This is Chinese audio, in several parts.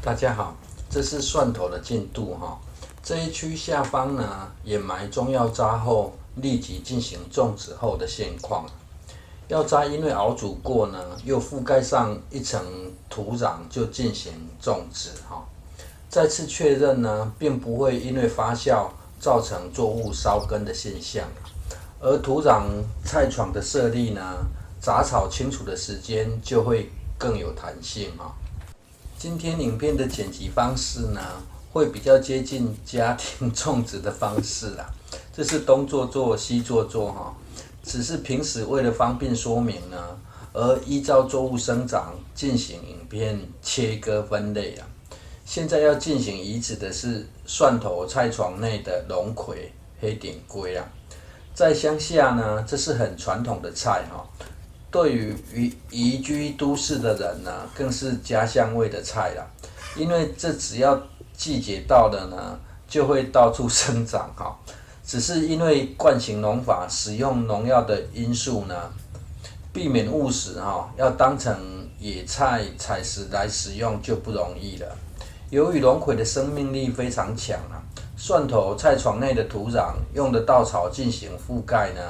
大家好，这是蒜头的进度哈。这一区下方呢，掩埋中药渣后，立即进行种植后的现况。药渣因为熬煮过呢，又覆盖上一层土壤就进行种植哈。再次确认呢，并不会因为发酵造成作物烧根的现象。而土壤菜床的设立呢，杂草清除的时间就会更有弹性哈。今天影片的剪辑方式呢，会比较接近家庭种植的方式啦。这是东做做西做做哈，只是平时为了方便说明呢，而依照作物生长进行影片切割分类啦。现在要进行移植的是蒜头菜床内的龙葵、黑顶龟啦。在乡下呢，这是很传统的菜哈。对于移居都市的人呢，更是家乡味的菜啦。因为这只要季节到了呢，就会到处生长哈。只是因为惯行农法使用农药的因素呢，避免误食哈，要当成野菜采食来使用就不容易了。由于龙葵的生命力非常强啊，蒜头菜床内的土壤用的稻草进行覆盖呢，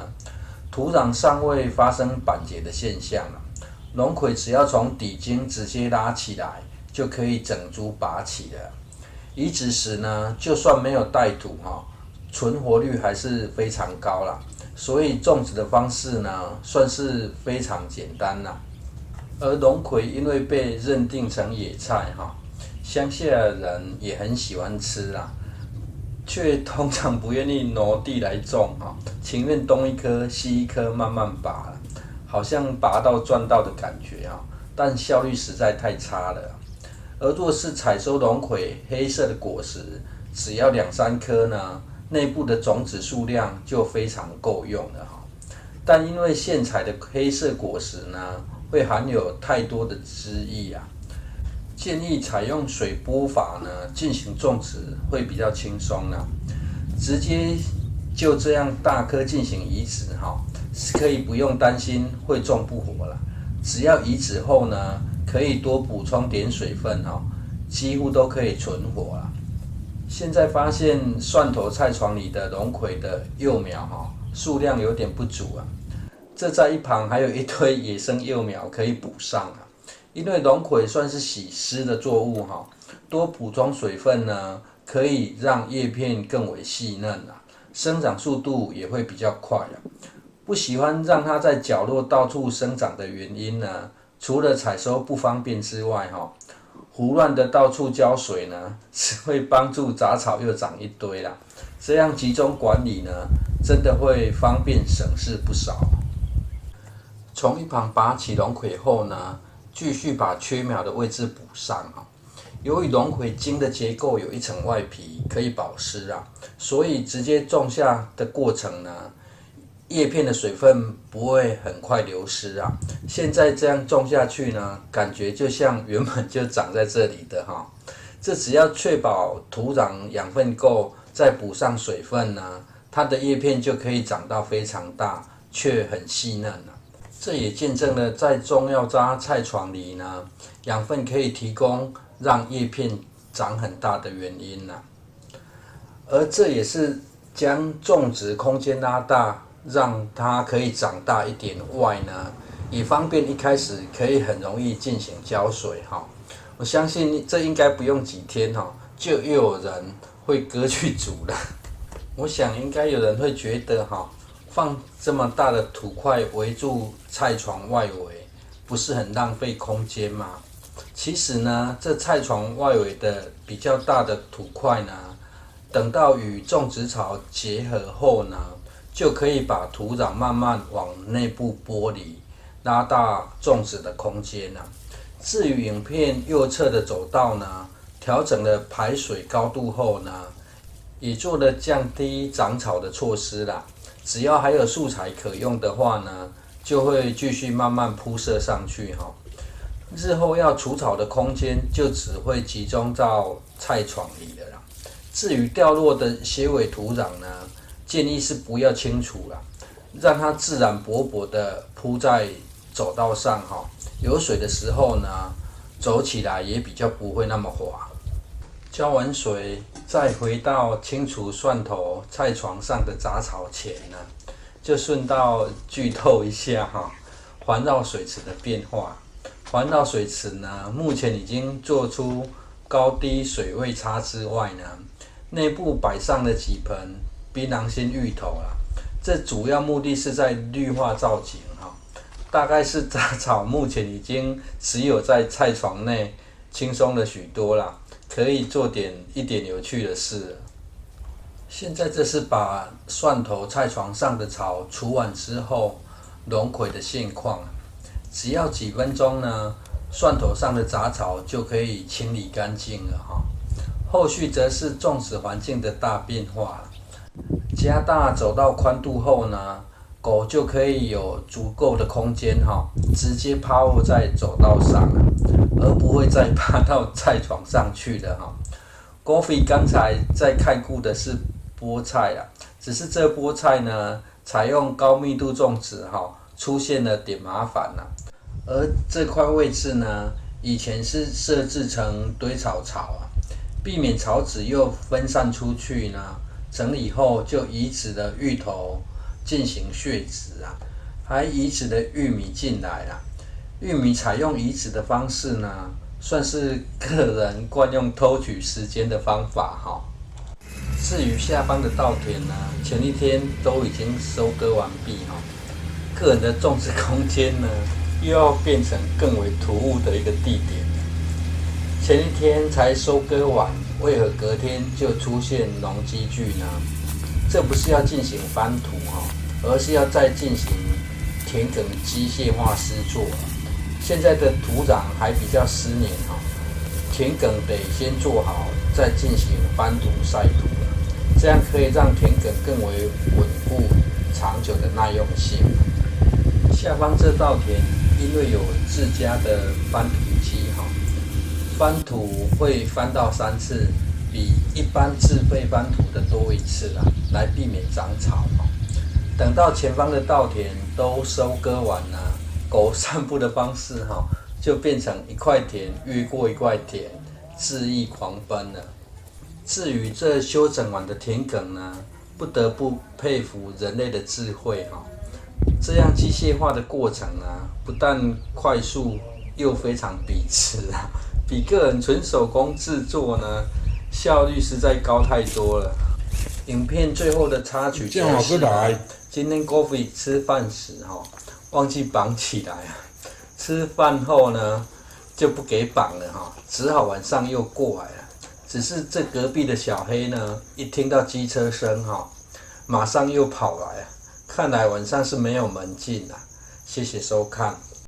土壤尚未发生板结的现象了。龙葵只要从底茎直接拉起来，就可以整株拔起了。移植时呢，就算没有带土哈，存活率还是非常高啦。所以种植的方式呢，算是非常简单啦。而龙葵因为被认定成野菜哈，乡下人也很喜欢吃啦，却通常不愿意挪地来种哈，情愿东一颗西一颗慢慢拔，好像拔到赚到的感觉哈，但效率实在太差了。而若是采收龙葵黑色的果实，只要2-3颗呢，内部的种子数量就非常够用了哈。但因为现采的黑色果实呢，会含有太多的汁液啊，建议采用水波法呢进行种植会比较轻松啦。直接就这样大颗进行移植哈，是可以不用担心会种不活啦。只要移植后呢，可以多补充点水分哈，几乎都可以存活啦。现在发现蒜头菜床里的龙葵的幼苗哈，数量有点不足啊。这在一旁还有一堆野生幼苗可以补上啊。因为龙葵算是喜湿的作物哈，多补充水分呢，可以让叶片更为细嫩啊，生长速度也会比较快啊。不喜欢让它在角落到处生长的原因呢，除了采收不方便之外哈，胡乱的到处浇水呢，只会帮助杂草又长一堆啦。这样集中管理呢，真的会方便省事不少。从一旁拔起龙葵后呢，继续把缺苗的位置补上啊。由于龙葵茎的结构有一层外皮可以保湿啊，所以直接种下的过程呢，叶片的水分不会很快流失啊。现在这样种下去呢，感觉就像原本就长在这里的哈。这只要确保土壤养分够，再补上水分呢，它的叶片就可以长到非常大，却很细嫩了。这也见证了在中药渣菜床里呢，养分可以提供让叶片长很大的原因啦。而这也是将种植空间拉大，让它可以长大一点外呢，也方便一开始可以很容易进行浇水哈。我相信这应该不用几天哈，就又有人会割去煮了。我想应该有人会觉得哈，放这么大的土块围住菜床外围，不是很浪费空间吗？其实呢，这菜床外围的比较大的土块呢，等到与种植槽结合后呢，就可以把土壤慢慢往内部剥离，拉大种植的空间了。至于影片右侧的走道呢，调整了排水高度后呢，也做了降低长草的措施啦。只要还有素材可用的话呢，就会继续慢慢铺设上去哈。日后要除草的空间就只会集中到菜床里了啦。至于掉落的斜尾土壤呢，建议是不要清除啦，让它自然薄薄的铺在走道上哈。有水的时候呢，走起来也比较不会那么滑。浇完水，再回到清除蒜头菜床上的杂草前呢，就顺道剧透一下环绕水池的变化。环绕水池呢，目前已经做出高低水位差之外呢，内部摆上了几盆槟榔心芋头啦。这主要目的是在绿化造景大概是杂草目前已经只有在菜床内轻松了许多啦，可以做一点有趣的事了。现在这是把蒜头菜床上的草除完之后龙葵的现况，只要几分钟呢，蒜头上的杂草就可以清理干净了后续则是种植环境的大变化了，加大走道宽度后呢，狗就可以有足够的空间直接趴卧在走道上而不会再爬到菜床上去了Goffy 刚才在看顾的是菠菜只是这菠菜呢，采用高密度种植出现了点麻烦而这块位置呢，以前是设置成堆草槽避免草籽又分散出去呢，整理后就移植了芋头进行血植还移植了玉米进来玉米采用移植的方式呢，算是个人惯用偷取时间的方法至于下方的稻田呢，前一天都已经收割完毕个人的种植空间呢，又要变成更为突兀的一个地点。前一天才收割完，为何隔天就出现农机具呢？这不是要进行翻土而是要再进行田埂机械化施作。现在的土壤还比较湿黏田埂得先做好，再进行翻土晒土这样可以让田埂更为稳固、长久的耐用性。下方这稻田因为有自家的翻土机翻土会翻到3次，比一般自费翻土的多1次来避免长草等到前方的稻田都收割完了，狗散步的方式就变成一块田越过一块田，恣意狂奔了。至于这修整完的田埂呢，不得不佩服人类的智慧这样机械化的过程不但快速又非常笔直比个人纯手工制作呢，效率实在高太多了。影片最后的插曲就是，今天 Goffy 吃饭时忘记绑起来吃饭后呢就不给绑了只好晚上又过来了。只是这隔壁的小黑呢，一听到机车声马上又跑来看来晚上是没有门禁谢谢收看。